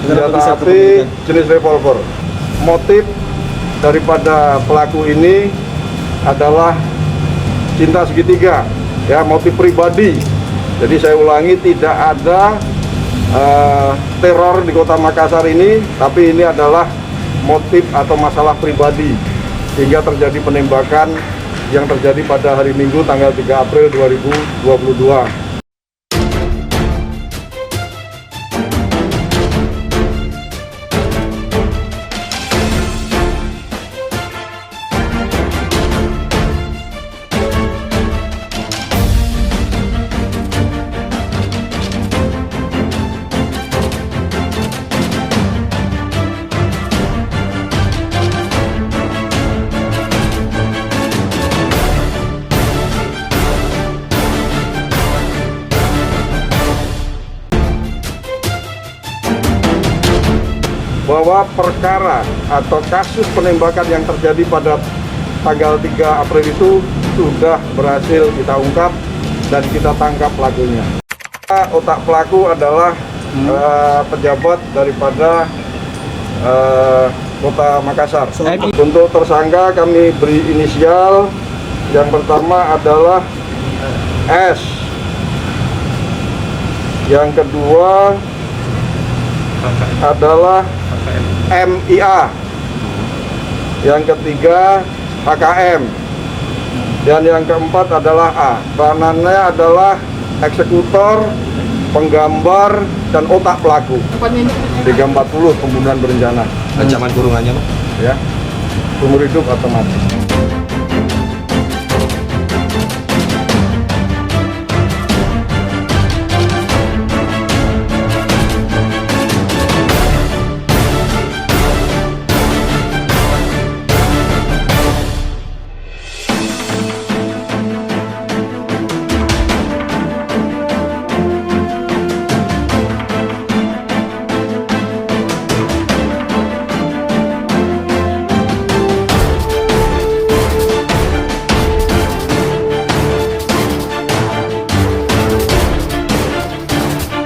senjata api jenis revolver. Motif daripada pelaku ini adalah cinta segitiga, ya, motif pribadi. Jadi saya ulangi, tidak ada teror di Kota Makassar ini, tapi ini adalah motif atau masalah pribadi hingga terjadi penembakan yang terjadi pada hari Minggu tanggal 3 April 2022. Bahwa perkara atau kasus penembakan yang terjadi pada tanggal 3 April itu sudah berhasil kita ungkap dan kita tangkap pelakunya. Otak pelaku adalah pejabat daripada Kota Makassar. Untuk tersangka kami beri inisial. Yang pertama adalah S. Yang kedua adalah MIA, yang ketiga HKM, dan yang keempat adalah A. Peranannya adalah eksekutor, penggambar, dan otak pelaku. 340 pembunuhan berencana. Ancaman kurungannya, Pak? Ya, umur hidup atau mati.